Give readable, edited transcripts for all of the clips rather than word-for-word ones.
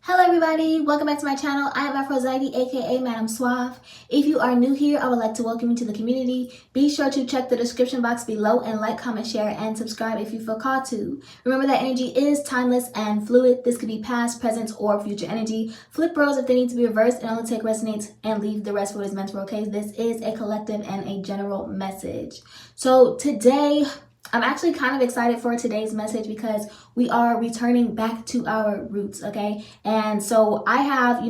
Hello everybody, welcome back to my channel. I am Aphrodite, aka Madam Suave. If you are new here, I would like to welcome you to the community. Be sure to check the description box below and like, comment, share, and subscribe if you feel called to. Remember that energy is timeless and fluid. This could be past, present, or future energy. Flip roles if they need to be reversed and only take resonates and leave the rest for what is meant for, okay? This is a collective and a general message. So today, I'm actually kind of excited for today's message because we are returning back to our roots, okay? And so I have,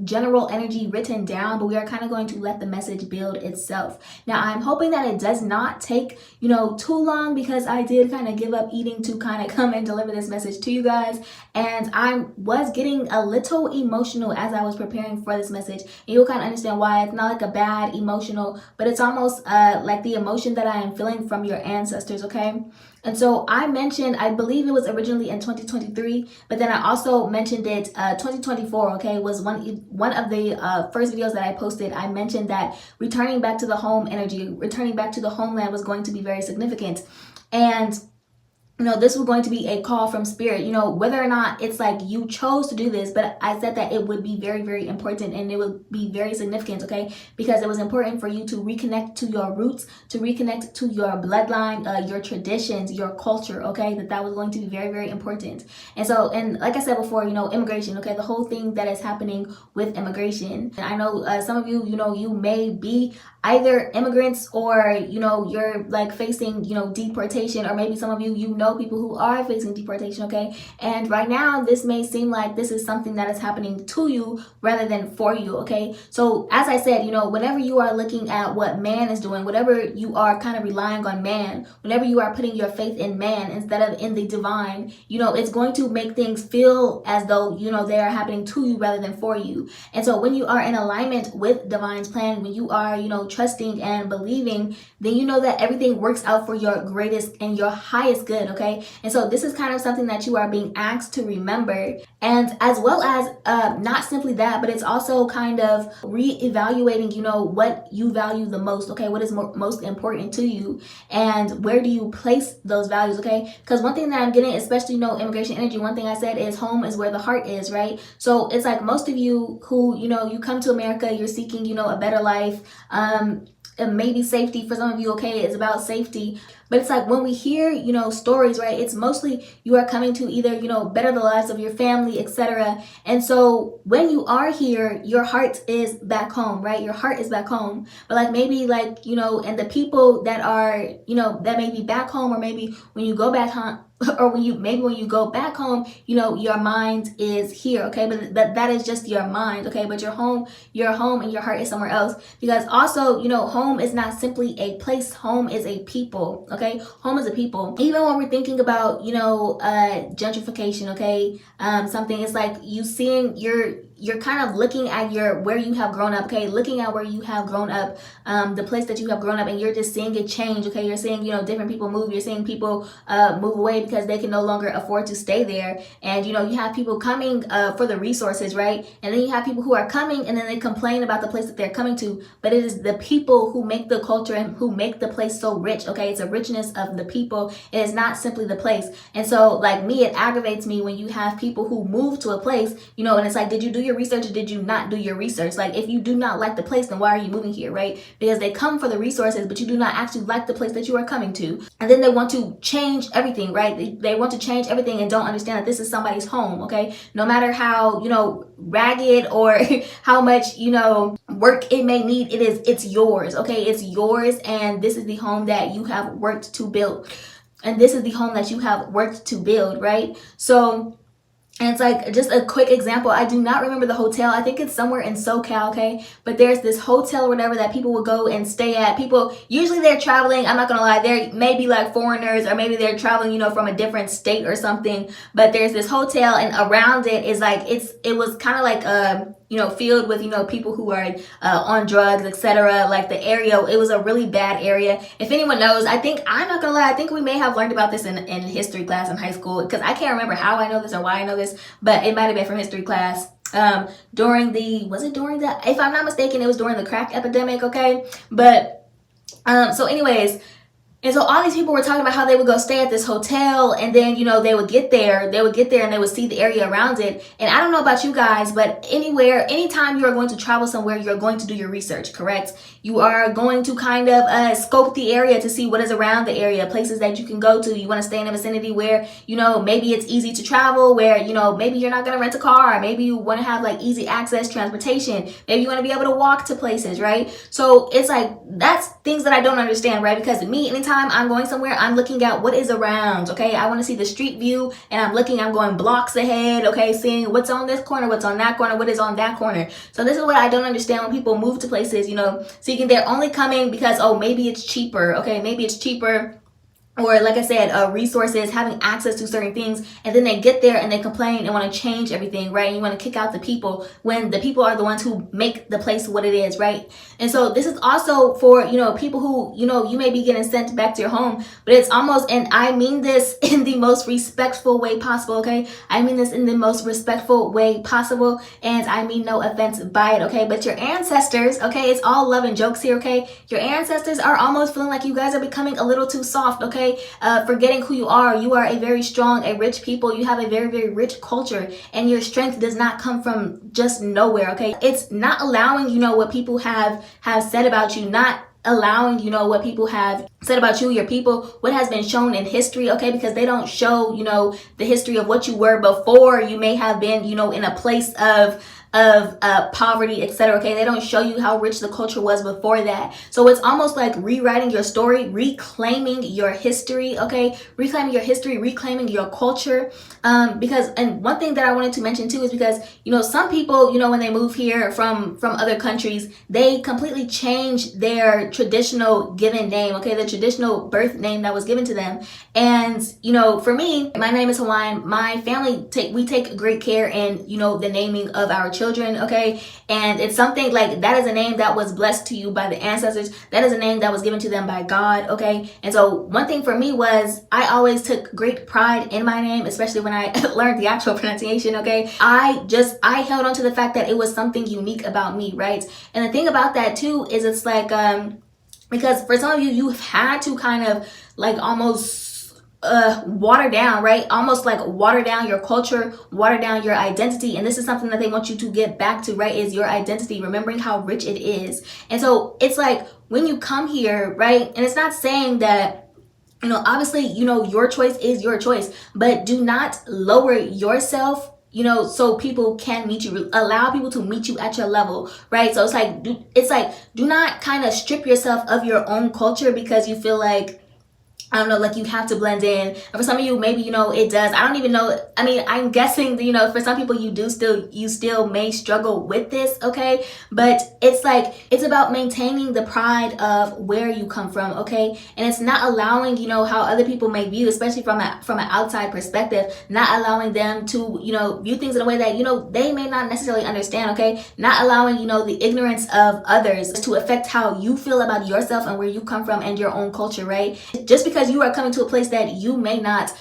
general energy written down, but we are kind of going to let the message build itself. Now, I'm hoping that it does not take, too long because I did kind of give up eating to kind of come and deliver this message to you guys. And I was getting a little emotional as I was preparing for this message. And you'll kind of understand why. It's not like a bad emotional, but it's almost like the emotion that I am feeling from your ancestors, okay? And so I mentioned, I believe it was originally in 2023, but then I also mentioned it 2024, okay, was one of the first videos that I posted. I mentioned that returning back to the home energy, returning back to the homeland was going to be very significant. And this was going to be a call from spirit, whether or not it's like you chose to do this, but I said that it would be very, very important and it would be very significant, okay? Because it was important for you to reconnect to your roots, to reconnect to your bloodline, your traditions, your culture, okay? That was going to be very, very important. And so, and like I said before, immigration, okay? The whole thing that is happening with immigration. And I know some of you, you may be either immigrants or, you're like facing, deportation, or maybe some of you, people who are facing deportation, okay? And right now, this may seem like this is something that is happening to you rather than for you, okay? So as I said, whenever you are looking at what man is doing, whatever you are kind of relying on man, whenever you are putting your faith in man instead of in the divine, it's going to make things feel as though, they are happening to you rather than for you. And so when you are in alignment with divine's plan, when you are, trusting and believing, then you know that everything works out for your greatest and your highest good, okay? And so this is kind of something that you are being asked to remember, and as well as not simply that, but it's also kind of reevaluating, what you value the most, okay? What is most important to you, and where do you place those values, okay? Because one thing that I'm getting, especially, immigration energy, one thing I said is home is where the heart is, right? So it's like most of you who, you come to America, you're seeking, a better life, maybe safety for some of you, okay? It's about safety. But it's like when we hear, stories, right? It's mostly you are coming to either, better the lives of your family, etc. And so when you are here, your heart is back home, right? Your heart is back home. But like maybe like, and the people that are, that may be back home, or maybe when you go back home, or when you go back home, your mind is here, okay? But that is just your mind, okay? But your home and your heart is somewhere else. Because also, home is not simply a place. Home is a people, okay? Home is a people. Even when we're thinking about, gentrification, okay? Something, it's like you seeing you're kind of looking at where you have grown up, okay? Looking at where you have grown up, the place that you have grown up, and you're just seeing it change, okay? You're seeing, different people move. You're seeing people move away because they can no longer afford to stay there. And, you have people coming for the resources, right? And then you have people who are coming and then they complain about the place that they're coming to. But it is the people who make the culture and who make the place so rich, okay? It's a richness of the people. It is not simply the place. And so, like me, it aggravates me when you have people who move to a place, and it's like, did you do your research or did you not do your research? Like, if you do not like the place, then why are you moving here, right? Because they come for the resources, but you do not actually like the place that you are coming to. And then they want to change everything, right? They want to change everything and don't understand that this is somebody's home, okay? No matter how, ragged or how much, work it may need, it's yours, okay? It's yours, and this is the home that you have worked to build. And this is the home that you have worked to build, right? So, and it's like, just a quick example, I do not remember the hotel. I think it's somewhere in SoCal, okay? But there's this hotel or whatever that people will go and stay at. People, usually they're traveling, I'm not gonna lie, they're maybe like foreigners, or maybe they're traveling, from a different state or something. But there's this hotel, and around it is like, it was kind of like, filled with, people who are on drugs, etc. Like the area, it was a really bad area. If anyone knows, I'm not gonna lie, I think we may have learned about this in history class in high school, because I can't remember how I know this or why I know this, but it might have been from history class. If I'm not mistaken, it was during the crack epidemic, okay? But, so anyways, And so all these people were talking about how they would go stay at this hotel, and then, they would get there and they would see the area around it. And I don't know about you guys, but anytime you are going to travel somewhere, you're going to do your research, correct? You are going to kind of scope the area to see what is around the area, places that you can go to. You want to stay in a vicinity where, maybe it's easy to travel, where, maybe you're not going to rent a car. Maybe you want to have like easy access transportation. Maybe you want to be able to walk to places, right? So it's like, that's things that I don't understand, right? Because me, anytime I'm going somewhere, I'm looking at what is around, okay? I want to see the street view, and I'm going blocks ahead, okay? Seeing what's on this corner, what's on that corner, what is on that corner. So this is what I don't understand when people move to places, seeking, they're only coming because, oh, maybe it's cheaper, okay? Maybe it's cheaper. Or like I said, resources, having access to certain things, and then they get there and they complain and want to change everything, right? And you want to kick out the people when the people are the ones who make the place what it is, right? And so this is also for, people who, you may be getting sent back to your home, but it's almost, and I mean this in the most respectful way possible, okay? I mean this in the most respectful way possible, and I mean no offense by it, okay? But your ancestors, okay, it's all love and jokes here, okay? Your ancestors are almost feeling like you guys are becoming a little too soft, okay? Forgetting who you are. You are a very strong, a rich people. You have a very, very rich culture, and your strength does not come from just nowhere, okay? It's not allowing, what people have said about you, not allowing, what people have said about you, your people, what has been shown in history, okay? Because they don't show, the history of what you were before you may have been, in a place of poverty, etc. Okay, they don't show you how rich the culture was before that. So it's almost like rewriting your story, reclaiming your history, okay? Reclaiming your history, reclaiming your culture. Because, and one thing that I wanted to mention too is because, some people, when they move here from other countries, they completely change their traditional given name, okay? The traditional birth name that was given to them. And, for me, my name is Hawaiian. My family, we take great care in, the naming of our children, okay? And it's something like, that is a name that was blessed to you by the ancestors. That is a name that was given to them by God, okay? And so one thing for me was, I always took great pride in my name, especially when I learned the actual pronunciation, okay? I held on to the fact that it was something unique about me, right? And the thing about that too is it's like, because for some of you, you've had to kind of like almost water down, right? Almost like water down your culture, water down your identity. And this is something that they want you to get back to, right? Is your identity, remembering how rich it is. And so it's like when you come here, right? And it's not saying that, obviously, your choice is your choice, but do not lower yourself, so people can meet you. Allow people to meet you at your level, right? So it's like, do not kind of strip yourself of your own culture because you feel like, I don't know, like you have to blend in. And for some of you, maybe, it does. I don't even know. I mean, I'm guessing, for some people, you still may struggle with this, okay? But it's like, it's about maintaining the pride of where you come from, okay? And it's not allowing, how other people may view, especially from an outside perspective, not allowing them to, view things in a way that, they may not necessarily understand, okay? Not allowing, the ignorance of others to affect how you feel about yourself and where you come from and your own culture, right? Just because you are coming to a place that you may not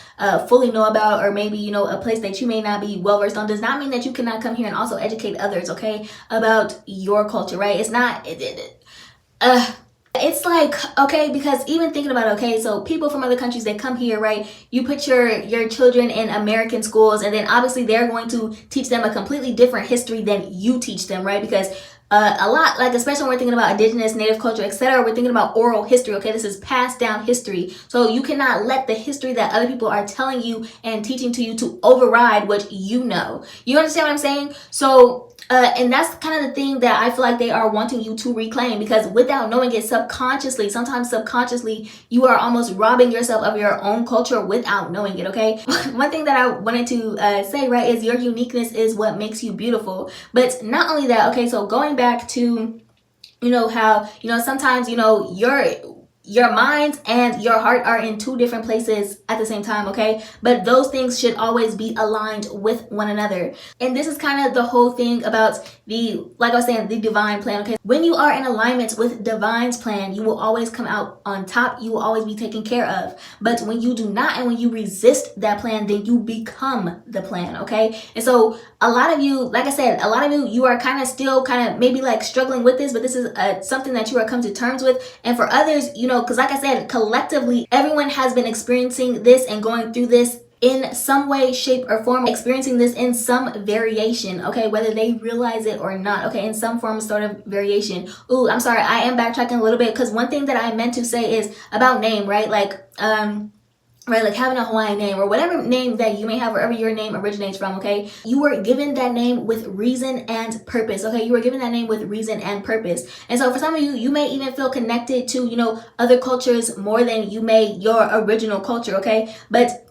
fully know about, or maybe, a place that you may not be well versed on, does not mean that you cannot come here and also educate others, okay, about your culture, right? It's not, it's like, okay, because even thinking about it, okay, so people from other countries, they come here, right? You put your children in American schools, and then obviously they're going to teach them a completely different history than you teach them, right? Because a lot, like especially when we're thinking about indigenous, native culture, etc., we're thinking about oral history, okay? This is passed down history. So you cannot let the history that other people are telling you and teaching to you to override what you know. You understand what I'm saying? So and that's kind of the thing that I feel like they are wanting you to reclaim, because without knowing it, sometimes subconsciously, you are almost robbing yourself of your own culture without knowing it, okay? One thing that I wanted to say, right, is your uniqueness is what makes you beautiful. But not only that, okay, so going back to, how, sometimes, your mind and your heart are in two different places at the same time, okay? But those things should always be aligned with one another. And this is kind of the whole thing about like I was saying, the divine plan, okay? When you are in alignment with divine's plan, you will always come out on top. You will always be taken care of. But when you do not, and when you resist that plan, then you become the plan, okay? And so a lot of you, like I said, you are kind of still maybe like struggling with this, but this is something that you are come to terms with. And for others, because like I said, collectively, everyone has been experiencing this and going through this in some way, shape, or form, experiencing this in some variation, okay, whether they realize it or not, okay, in some form, sort of variation. Ooh, I'm sorry, I am backtracking a little bit, because one thing that I meant to say is about name, right? Right, like having a Hawaiian name or whatever name that you may have, wherever your name originates from, okay? You were given that name with reason and purpose, okay? You were given that name with reason and purpose. And so for some of you, you may even feel connected to, other cultures more than you may your original culture, okay? But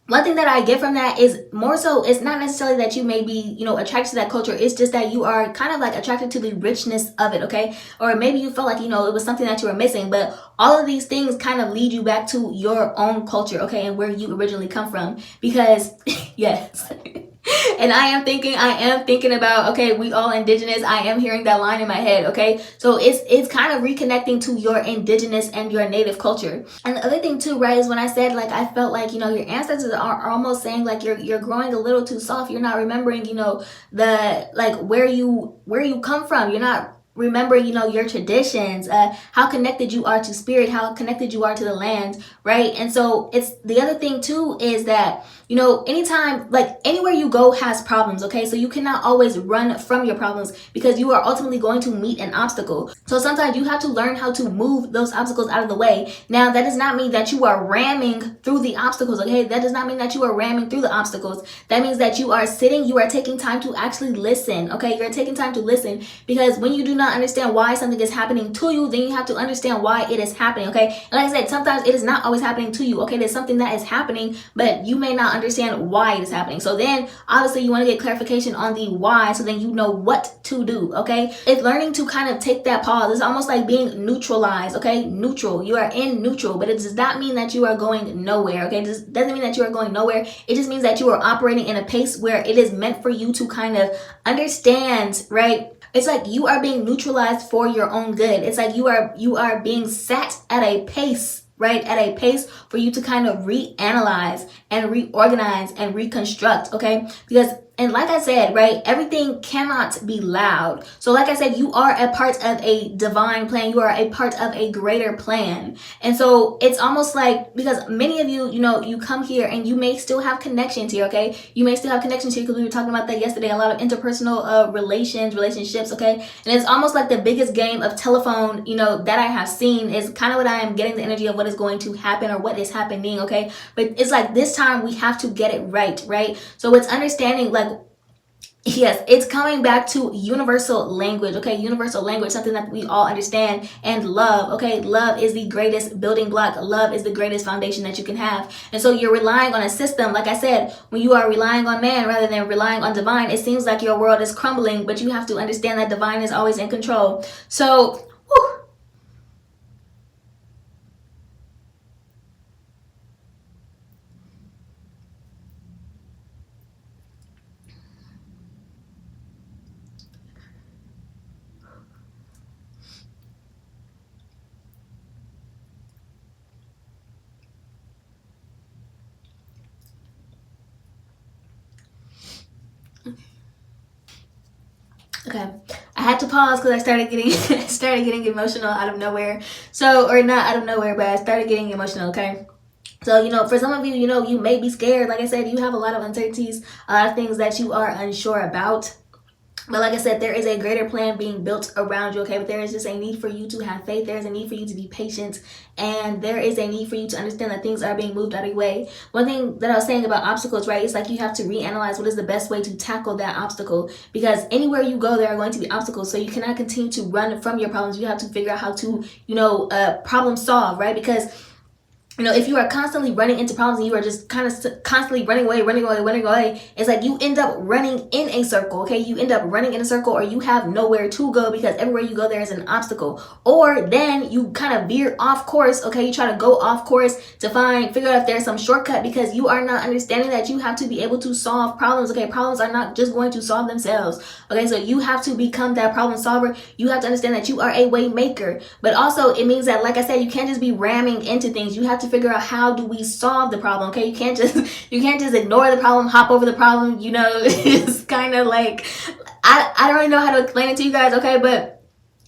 one thing that I get from that is more so, it's not necessarily that you may be, attracted to that culture. It's just that you are kind of like attracted to the richness of it, okay? Or maybe you felt like, it was something that you were missing. But all of these things kind of lead you back to your own culture, okay? And where you originally come from. Because, yes. And I am thinking about, okay, we all indigenous. I am hearing that line in my head, okay? So it's kind of reconnecting to your indigenous and your native culture. And the other thing too, right, is when I said, like, I felt like, your ancestors are almost saying, like, you're growing a little too soft. You're not remembering, the, like, where you come from. You're not remembering, your traditions, how connected you are to spirit, how connected you are to the land, right? And so it's the other thing too is that, anytime, like, anywhere you go has problems, okay? So you cannot always run from your problems, because you are ultimately going to meet an obstacle. So sometimes you have to learn how to move those obstacles out of the way. Now, that does not mean that you are ramming through the obstacles, okay? That does not mean that you are ramming through the obstacles. That means that you are sitting, you are taking time to actually listen, okay? You're taking time to listen, because when you do not understand why something is happening to you, then you have to understand why it is happening, okay? And like I said, sometimes it is not always happening to you, okay? There's something that is happening, but you may not understand why it is happening. So then obviously you want to get clarification on the why, so then you know what to do, okay? It's learning to kind of take that pause. It's almost like being neutralized, okay? Neutral. You are in neutral, but it does not mean that you are going nowhere, okay? It doesn't mean that you are going nowhere. It just means that you are operating in a pace where it is meant for you to kind of understand, right? It's like you are being neutralized for your own good. It's like you are being sat at a pace, right? At a pace for you to kind of reanalyze and reorganize and reconstruct, okay? Because, and like I said, right, everything cannot be loud. So like I said, you are a part of a divine plan. You are a part of a greater plan. And so it's almost like, because many of you, you come here and you may still have connections here, okay? You may still have connections here, because we were talking about that yesterday, a lot of interpersonal relationships, okay? And it's almost like the biggest game of telephone, that I have seen is kind of what I am getting the energy of what is going to happen or what is happening, okay? But it's like this time we have to get it right? So it's understanding, like, yes, it's coming back to universal language, okay? Universal language, something that we all understand and love, okay? Love is the greatest building block. Love is the greatest foundation that you can have. And so you're relying on a system. Like I said, when you are relying on man rather than relying on divine, it seems like your world is crumbling, but you have to understand that divine is always in control. So, whew. Okay, I had to pause because I started getting emotional out of nowhere. So, or not out of nowhere, but I started getting emotional. Okay. So, for some of you, you may be scared. Like I said, you have a lot of uncertainties, a lot of things that you are unsure about. But like I said, there is a greater plan being built around you, okay? But there is just a need for you to have faith. There is a need for you to be patient. And there is a need for you to understand that things are being moved out of your way. One thing that I was saying about obstacles, right? It's like you have to reanalyze what is the best way to tackle that obstacle. Because anywhere you go, there are going to be obstacles. So you cannot continue to run from your problems. You have to figure out how to, problem solve, right? Because if you are constantly running into problems and you are just kind of constantly running away, it's like you end up running in a circle, okay? You end up running in a circle, or you have nowhere to go because everywhere you go, there is an obstacle. Or then you kind of veer off course, okay? You try to go off course to figure out if there's some shortcut, because you are not understanding that you have to be able to solve problems, okay? Problems are not just going to solve themselves, okay? So you have to become that problem solver. You have to understand that you are a way maker. But also it means that, like I said, you can't just be ramming into things. You have to figure out, how do we solve the problem, okay? You can't just ignore the problem, hop over the problem. It's kind of like, I don't really know how to explain it to you guys, okay? But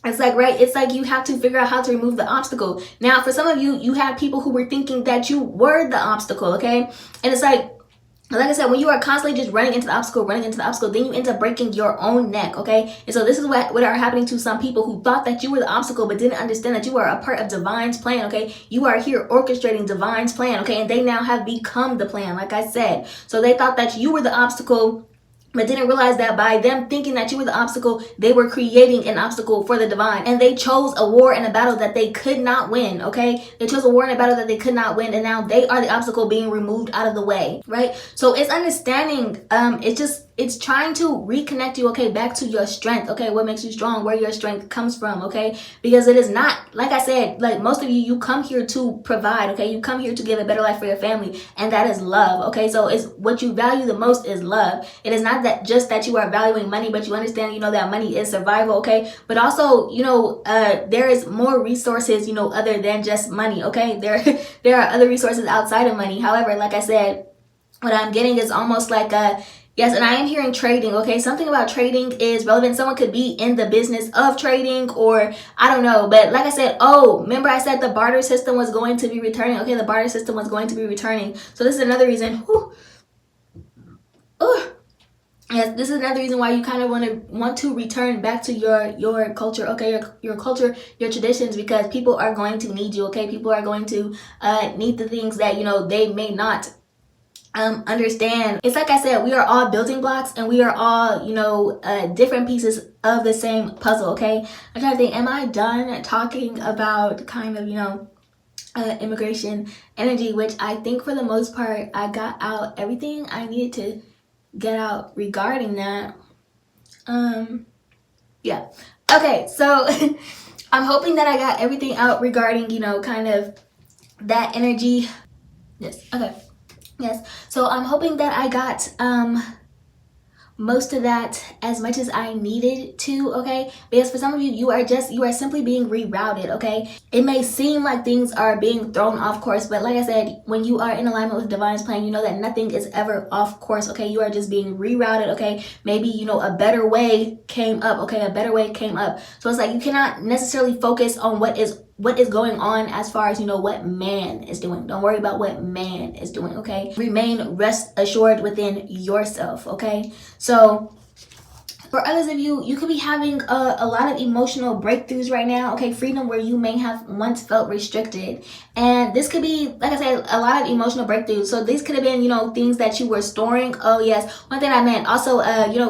It's like, right, it's like you have to figure out how to remove the obstacle. Now, for some of you, you had people who were thinking that you were the obstacle, okay? And it's like I said, when you are constantly just running into the obstacle, then you end up breaking your own neck, okay? And so this is what are happening to some people who thought that you were the obstacle, but didn't understand that you are a part of Divine's plan, okay? You are here orchestrating Divine's plan, okay? And they now have become the plan, like I said. So they thought that you were the obstacle, but didn't realize that by them thinking that you were the obstacle, they were creating an obstacle for the divine. And they chose a war and a battle that they could not win, okay? They chose a war and a battle that they could not win, and now they are the obstacle being removed out of the way, right? So it's understanding, it's trying to reconnect you, okay, back to your strength, okay? What makes you strong, where your strength comes from, okay? Because it is not, like I said, like most of you, you come here to provide, okay? You come here to give a better life for your family, and that is love, okay? So it's what you value the most is love. It is not that just that you are valuing money, but you understand, that money is survival, okay? But also, there is more resources, other than just money, okay? There are other resources outside of money. However, like I said, what I'm getting is almost like yes, and I am hearing trading, okay? Something about trading is relevant. Someone could be in the business of trading, or I don't know. But like I said, remember I said the barter system was going to be returning? Okay, the barter system was going to be returning. So this is another reason. Yes, this is another reason why you kind of want to return back to your culture, okay? Your culture, your traditions, because people are going to need you, okay? People are going to need the things that, they may not understand. It's like I said, we are all building blocks, and we are all different pieces of the same puzzle, okay? I'm trying to think, am I done talking about kind of immigration energy, which I think for the most part I got out everything I needed to get out regarding that. Yeah, okay, so I'm hoping that I got everything out regarding kind of that energy. Yes, okay. Yes, so I'm hoping that I got most of that as much as I needed to, okay? Because for some of you, you are simply being rerouted, okay? It may seem like things are being thrown off course, but like I said, when you are in alignment with Divine's plan, you know that nothing is ever off course, okay? You are just being rerouted, okay? Maybe, a better way came up, okay? A better way came up. So it's like you cannot necessarily focus on what is going on as far as what man is doing. Don't worry about what man is doing, okay? Remain rest assured within yourself, okay? So for others of you, you could be having a lot of emotional breakthroughs right now, okay? Freedom where you may have once felt restricted. And this could be, like I said, a lot of emotional breakthroughs. So these could have been, things that you were storing. Oh, yes. One thing I meant also,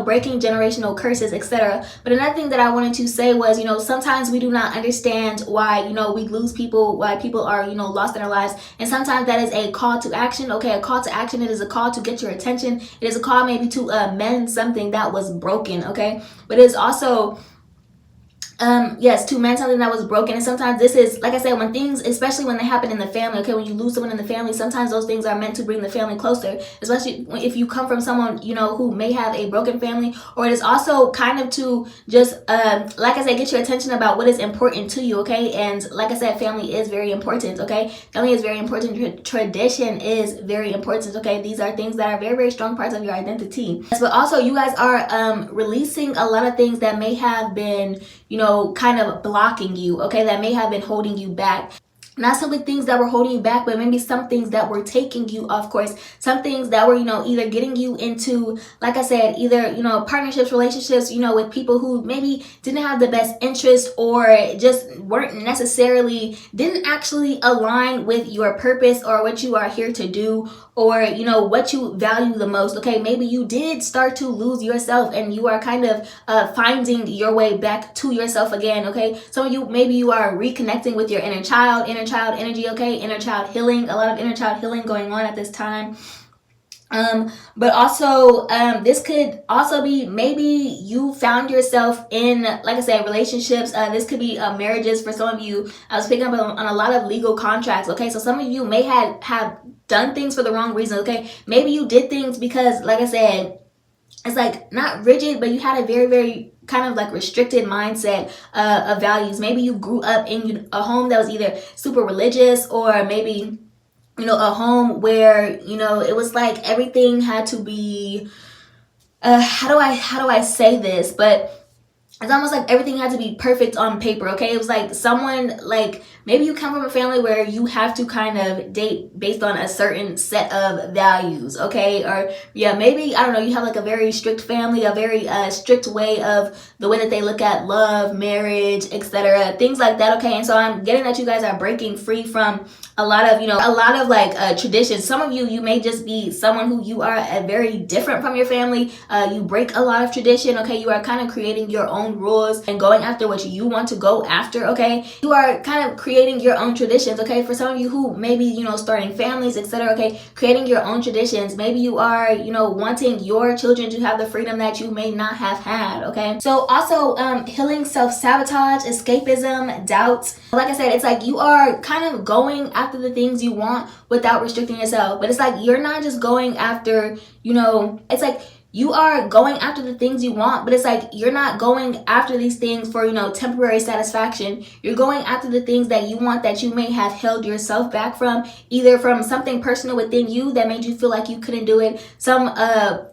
breaking generational curses, etc. But another thing that I wanted to say was, sometimes we do not understand why, we lose people, why people are, lost in our lives. And sometimes that is a call to action, okay? A call to action. It is a call to get your attention. It is a call maybe to mend something that was broken, okay? But it's also yes, to mend something that was broken. And sometimes this is, like I said, when things, especially when they happen in the family, okay, when you lose someone in the family, sometimes those things are meant to bring the family closer, especially if you come from someone, who may have a broken family. Or it is also kind of to just, like I said, get your attention about what is important to you, okay? And like I said, family is very important, okay? Family is very important. Tradition is very important, okay? These are things that are very, very strong parts of your identity. But also, you guys are releasing a lot of things that may have been, kind of blocking you, okay, that may have been holding you back. Not simply things that were holding you back, but maybe some things that were taking you off course. Some things that were, either getting you into, like I said, either, partnerships, relationships, with people who maybe didn't have the best interest, or just didn't actually align with your purpose or what you are here to do, or, what you value the most, okay? Maybe you did start to lose yourself, and you are kind of finding your way back to yourself again, okay? Some of you, maybe you are reconnecting with your inner child energy, okay? Inner child healing, a lot of inner child healing going on at this time. But also, this could also be maybe you found yourself in, like I said, relationships. This could be marriages for some of you. I was picking up on a lot of legal contracts, okay? So some of you may have done things for the wrong reason, okay? Maybe you did things because, like I said, it's like not rigid, but you had a very, very kind of like restricted mindset of values. Maybe you grew up in a home that was either super religious, or maybe a home where it was like everything had to be how do I say this, but it's almost like everything had to be perfect on paper, okay? It was like someone, like maybe you come from a family where you have to kind of date based on a certain set of values, okay? Or yeah, maybe, I don't know, you have like a very strict family, a very strict way of the way that they look at love, marriage, etc., things like that, okay? And so I'm getting that you guys are breaking free from a lot of, like traditions. Some of you may just be someone who you are very different from your family. You break a lot of tradition, okay? You are kind of creating your own rules and going after what you want to go after, okay? You are kind of creating your own traditions, okay? For some of you who maybe, starting families, etc., okay? Creating your own traditions. Maybe you are, wanting your children to have the freedom that you may not have had, okay? So also healing self-sabotage, escapism, doubts. Like I said, it's like you are kind of going after the things you want without restricting yourself. But it's like you're not just going after, it's like you are going after the things you want, but it's like you're not going after these things for, temporary satisfaction. You're going after the things that you want that you may have held yourself back from, either from something personal within you that made you feel like you couldn't do it, some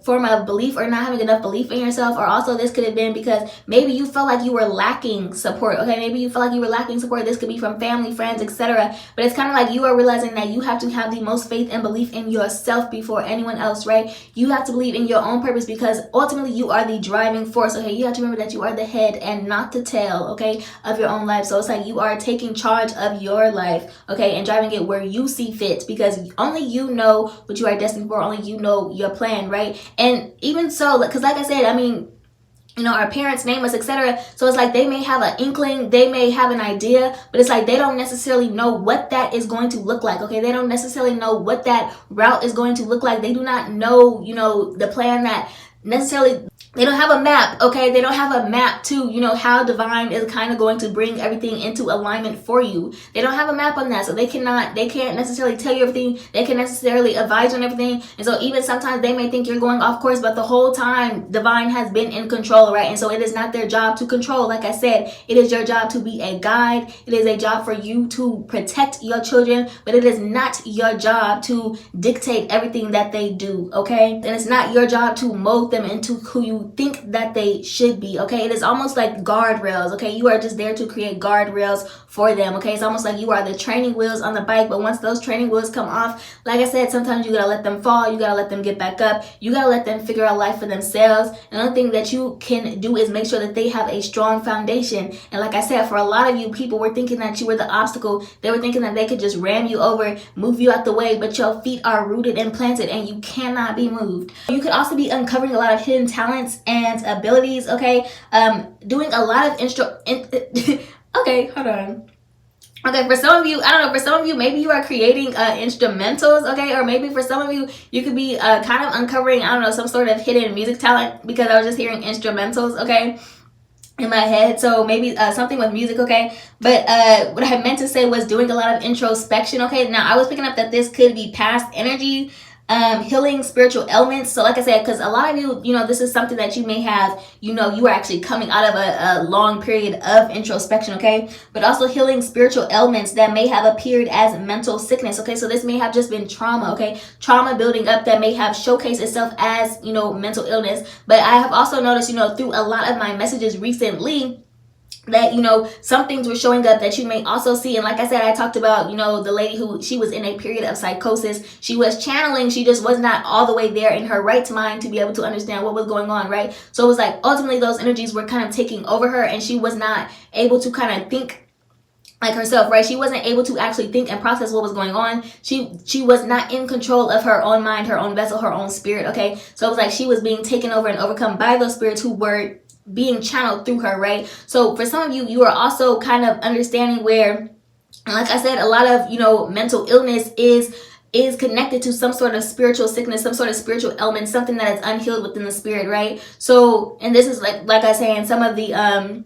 form of belief or not having enough belief in yourself, or also this could have been because maybe you felt like you were lacking support, okay? Maybe you felt like you were lacking support. This could be from family, friends, etc. But it's kind of like you are realizing that you have to have the most faith and belief in yourself before anyone else, right? You have to believe in your own purpose because ultimately you are the driving force, okay? You have to remember that you are the head and not the tail, okay, of your own life. So it's like you are taking charge of your life, okay, and driving it where you see fit, because only you know what you are destined for. Only you know your plan, right? And even so, because like I said, I mean, our parents name us, etc. So it's like they may have an inkling, they may have an idea, but it's like they don't necessarily know what that is going to look like, okay? They don't necessarily know what that route is going to look like. They do not know, the plan that necessarily, they don't have a map, okay? They don't have a map to, how divine is kind of going to bring everything into alignment for you. They don't have a map on that, so they can't necessarily tell you everything. They can't necessarily advise on everything. And so even sometimes they may think you're going off course, but the whole time divine has been in control, right? And so it is not their job to control. Like I said, it is your job to be a guide. It is a job for you to protect your children, but it is not your job to dictate everything that they do, okay? And it's not your job to mold them into who you think that they should be, okay? It is almost like guardrails, okay? You are just there to create guardrails for them, okay? It's almost like you are the training wheels on the bike, but once those training wheels come off, like I said, sometimes you gotta let them fall, you gotta let them get back up, you gotta let them figure out life for themselves. Another thing that you can do is make sure that they have a strong foundation. And like I said, for a lot of you, people were thinking that you were the obstacle. They were thinking that they could just ram you over, move you out the way, but your feet are rooted and planted and you cannot be moved. You could also be uncovering a lot of hidden talents and abilities, okay? Doing a lot of okay, hold on. Okay, for some of you, I don't know, for some of you, maybe you are creating instrumentals, okay? Or maybe for some of you, you could be kind of uncovering, I don't know, some sort of hidden music talent, because I was just hearing instrumentals, okay, in my head. So maybe something with music, okay? But what I meant to say was doing a lot of introspection, okay? Now, I was picking up that this could be past energy, healing spiritual ailments. So like I said, because a lot of you, this is something that you may have, you are actually coming out of a long period of introspection, okay? But also healing spiritual ailments that may have appeared as mental sickness, okay? So this may have just been trauma, okay? Trauma building up that may have showcased itself as, mental illness. But I have also noticed, through a lot of my messages recently, that some things were showing up that you may also see. And like I said, I talked about the lady who, she was in a period of psychosis. She was channeling, she just was not all the way there in her right mind to be able to understand what was going on, right? So it was like ultimately those energies were kind of taking over her, and she was not able to kind of think like herself, right? She wasn't able to actually think and process what was going on. She was not in control of her own mind, her own vessel, her own spirit, okay? So it was like she was being taken over and overcome by those spirits who were being channeled through her, right? So for some of you, you are also kind of understanding where, like I said, a lot of, mental illness is connected to some sort of spiritual sickness, some sort of spiritual ailment, something that is unhealed within the spirit, right? So, and this is like I say, in some of the,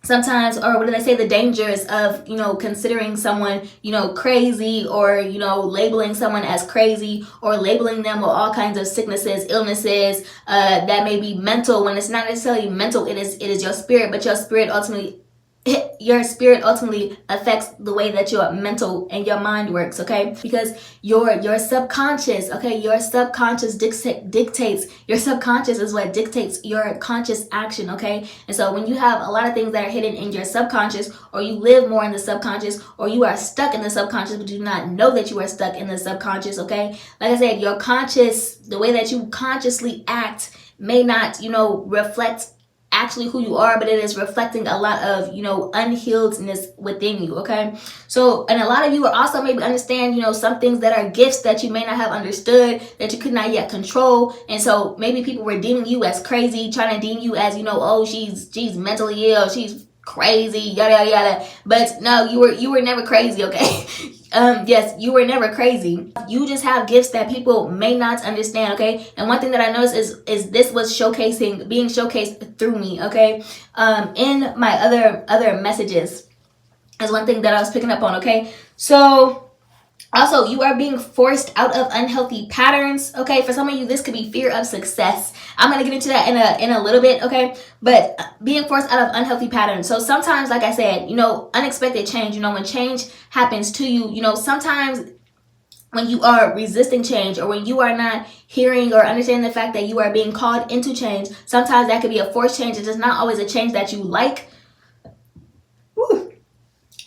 sometimes, or what do they say, the dangers of, considering someone, crazy, or, labeling someone as crazy, or labeling them with all kinds of sicknesses, illnesses, that may be mental, when it's not necessarily mental. It is your spirit, but your spirit ultimately your spirit ultimately affects the way that your mental and your mind works, okay? Because your subconscious, okay, your subconscious dictates, your subconscious is what dictates your conscious action, okay? And so when you have a lot of things that are hidden in your subconscious, or you live more in the subconscious, or you are stuck in the subconscious but do not know that you are stuck in the subconscious, okay? Like I said, your conscious, the way that you consciously act may not, reflect actually who you are, but it is reflecting a lot of, unhealedness within you, okay? So, and a lot of you are also maybe understand, some things that are gifts that you may not have understood, that you could not yet control. And so maybe people were deeming you as crazy, trying to deem you as, oh, she's mentally ill, she's crazy, yada yada yada. But no, you were never crazy, okay? Yes, you were never crazy. You just have gifts that people may not understand, okay? And one thing that I noticed is this was being showcased through me, okay? In my other messages is one thing that I was picking up on, okay? So also, you are being forced out of unhealthy patterns, okay? For some of you, this could be fear of success. I'm going to get into that in a little bit, okay? But being forced out of unhealthy patterns. So sometimes, like I said, unexpected change, when change happens to you, sometimes when you are resisting change, or when you are not hearing or understanding the fact that you are being called into change, sometimes that could be a forced change. It is not always a change that you like. Woo.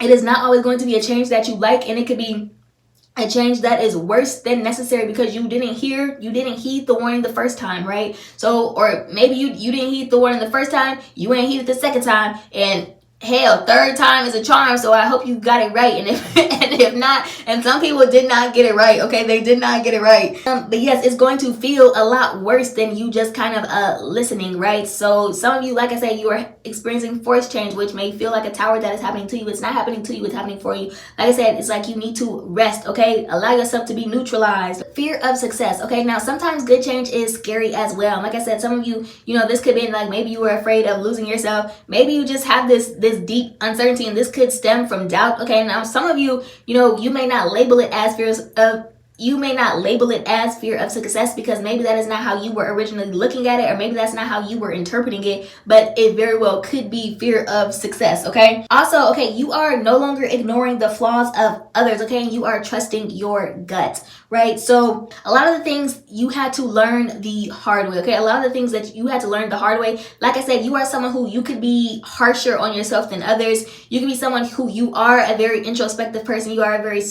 It is not always going to be a change that you like, and it could be a change that is worse than necessary because you didn't heed the warning the first time, right? So, or maybe you didn't heed the warning the first time, you ain't heeded the second time, and hell, third time is a charm. So I hope you got it right. And if not, and some people did not get it right, okay? They did not get it right. But yes, it's going to feel a lot worse than you just kind of listening, right? So some of you, like I said, you are experiencing forced change, which may feel like a tower that is happening to you. It's not happening to you, it's happening for you. Like I said, it's like you need to rest, okay? Allow yourself to be neutralized. Fear of success, okay? Now, sometimes good change is scary as well. Like I said, some of you, this could be like maybe you were afraid of losing yourself. Maybe you just have this deep uncertainty, and this could stem from doubt, okay? Now, some of you, you may not label it as fear of success because maybe that is not how you were originally looking at it, or maybe that's not how you were interpreting it, but it very well could be fear of success, okay? Also, okay, you are no longer ignoring the flaws of others, okay? And you are trusting your gut, right? So a lot of the things you had to learn the hard way, okay? A lot of the things that you had to learn the hard way, like I said, you are someone who you could be harsher on yourself than others. You can be someone who you are a very introspective person. You are a very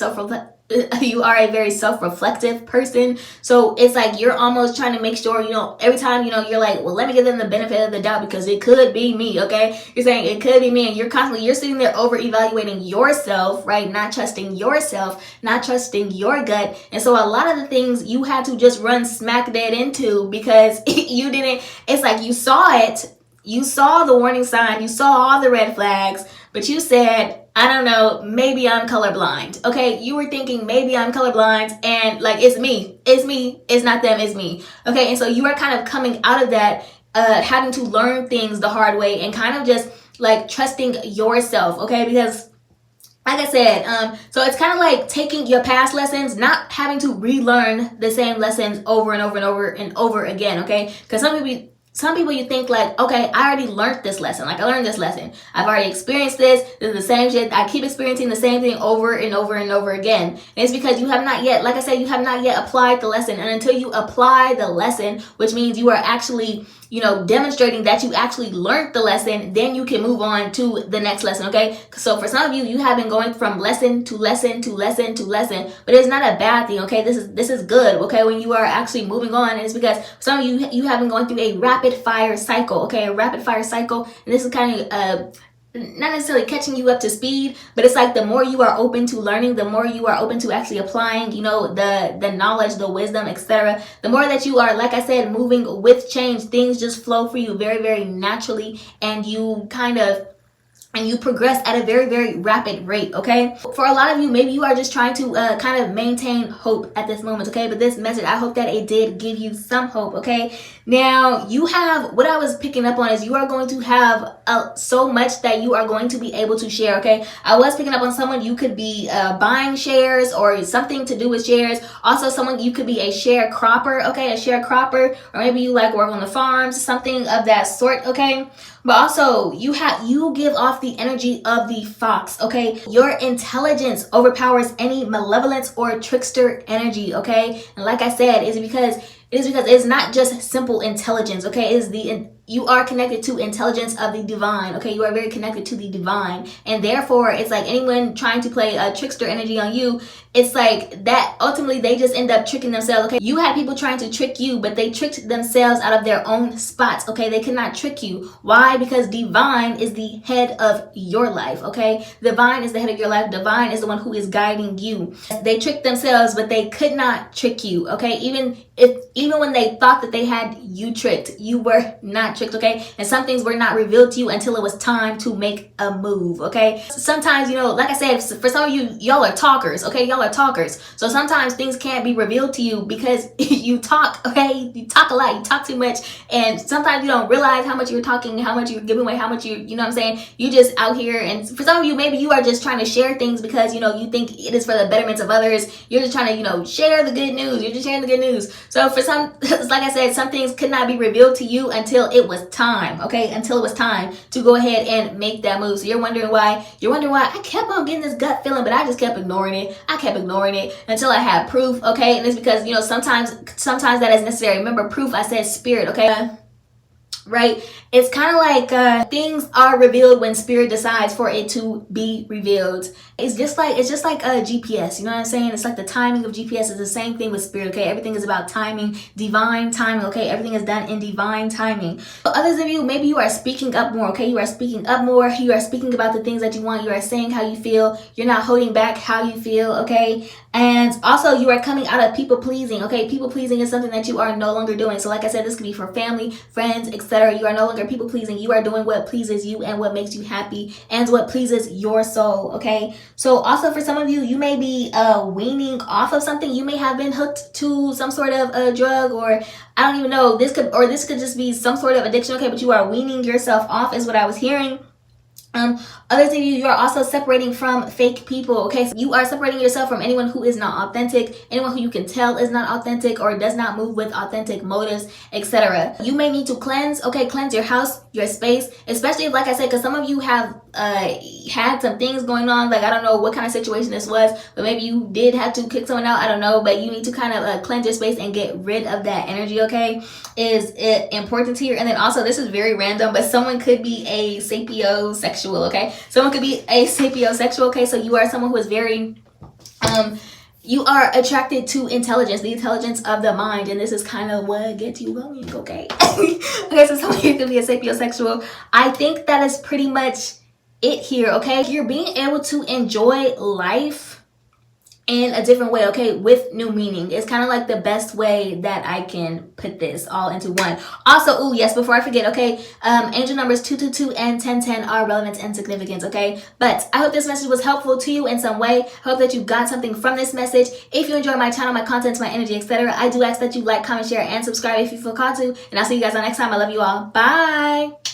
self-reflective person. So it's like you're almost trying to make sure, every time, you're like, well, let me give them the benefit of the doubt because it could be me, okay? You're saying it could be me, and you're sitting there over evaluating yourself, right? Not trusting yourself, not trusting your gut. And so a lot of the things you had to just run smack dead into because it's like you saw it, you saw the warning sign, you saw all the red flags, but you said, I don't know, maybe I'm colorblind. Okay, you were thinking maybe I'm colorblind, and like it's me, it's not them, it's me. Okay, and so you are kind of coming out of that, having to learn things the hard way and kind of just like trusting yourself. Okay, because like I said, so it's kind of like taking your past lessons, not having to relearn the same lessons over and over and over and over again. Okay, because some people you think like, okay, I already learned this lesson. Like I learned this lesson. I've already experienced this. This is the same shit. I keep experiencing the same thing over and over and over again. And it's because you have not yet, like I said, you have not yet applied the lesson. And until you apply the lesson, which means you are actually, demonstrating that you actually learned the lesson, then you can move on to the next lesson, okay? So for some of you, you have been going from lesson to lesson to lesson to lesson, but it's not a bad thing, okay? This is good, okay? When you are actually moving on, and it's because some of you have been going through a rapid fire cycle, okay? A rapid fire cycle, and this is kind of not necessarily catching you up to speed, but it's like the more you are open to learning, the more you are open to actually applying, the knowledge, the wisdom, etc. The more that you are, like I said, moving with change, things just flow for you very, very naturally, and you progress at a very, very rapid rate, okay? For a lot of you, maybe you are just trying to kind of maintain hope at this moment, okay? But this message, I hope that it did give you some hope, okay? Now, what I was picking up on is you are going to have so much that you are going to be able to share, okay? I was picking up on someone, you could be buying shares or something to do with shares. Also, someone, you could be a sharecropper, okay? A sharecropper, or maybe you like work on the farms, something of that sort, okay? But also, you give off the energy of the fox, okay? Your intelligence overpowers any malevolence or trickster energy, okay? And like I said, because it's not just simple intelligence, okay? You are connected to intelligence of the divine, okay? You are very connected to the divine, and therefore it's like anyone trying to play a trickster energy on you, it's like that ultimately they just end up tricking themselves, okay? You had people trying to trick you, but they tricked themselves out of their own spots, okay? They could not trick you. Why? Because divine is the head of your life, okay? Divine is the head of your life. Divine is the one who is guiding you. They tricked themselves, but they could not trick you, okay? Even when they thought that they had you tricked, you were not tricked, okay? And some things were not revealed to you until it was time to make a move, okay? Sometimes, like I said, for some of you, y'all are talkers, okay? Y'all are talkers. So sometimes things can't be revealed to you because you talk, okay? You talk a lot, you talk too much, and sometimes you don't realize how much you're talking, how much you're giving away, how much you know what I'm saying? You just out here, and for some of you, maybe you are just trying to share things because, you think it is for the betterment of others. You're just trying to, share the good news. You're just sharing the good news. So for some, like I said, some things could not be revealed to you until it was time, okay? Until it was time to go ahead and make that move. So you're wondering why I kept on getting this gut feeling, but I just kept ignoring it. I kept ignoring it until I had proof, okay? And it's because, sometimes that is necessary. Remember, proof, I said spirit, okay? Right? It's kind of like things are revealed when spirit decides for it to be revealed. It's just like a GPS, you know what I'm saying? It's like the timing of GPS is the same thing with spirit, okay? Everything is about timing, divine timing, okay? Everything is done in divine timing. For others of you, maybe you are speaking up more, okay? You are speaking up more. You are speaking about the things that you want. You are saying how you feel. You're not holding back how you feel, okay? And also, you are coming out of people pleasing, okay? People pleasing is something that you are no longer doing. So like I said, this could be for family, friends, etc. You are no longer people pleasing. You are doing what pleases you and what makes you happy and what pleases your soul, okay? So also for some of you, you may be weaning off of something. You may have been hooked to some sort of a drug, or I don't even know. This could just be some sort of addiction, okay? But you are weaning yourself off is what I was hearing. Others of you are also separating from fake people, okay? So you are separating yourself from anyone who is not authentic, anyone who you can tell is not authentic or does not move with authentic motives, etc. You may need to cleanse, okay? Cleanse your house, your space, especially like I said, because some of you have had some things going on. Like, I don't know what kind of situation this was, but maybe you did have to kick someone out. I don't know, but you need to kind of cleanse your space and get rid of that energy, okay? Is it important here? And then also, this is very random, but someone could be a sapiosexual, okay? Someone could be a sapiosexual, okay? So you are someone who is very you are attracted to intelligence, the intelligence of the mind, and this is kind of what gets you going, okay? Okay, so someone here could be a sapiosexual. I think that is pretty much it here, okay? You're being able to enjoy life in a different way, okay, with new meaning. It's kind of like the best way that I can put this all into one. Also, yes, before I forget, okay, angel numbers 222 and 1010 are relevant and significant, okay? But I hope this message was helpful to you in some way. I hope that you got something from this message. If you enjoy my channel, my content, my energy, etc., I do ask that you like, comment, share, and subscribe if you feel called to. And I'll see you guys on next time. I love you all. Bye.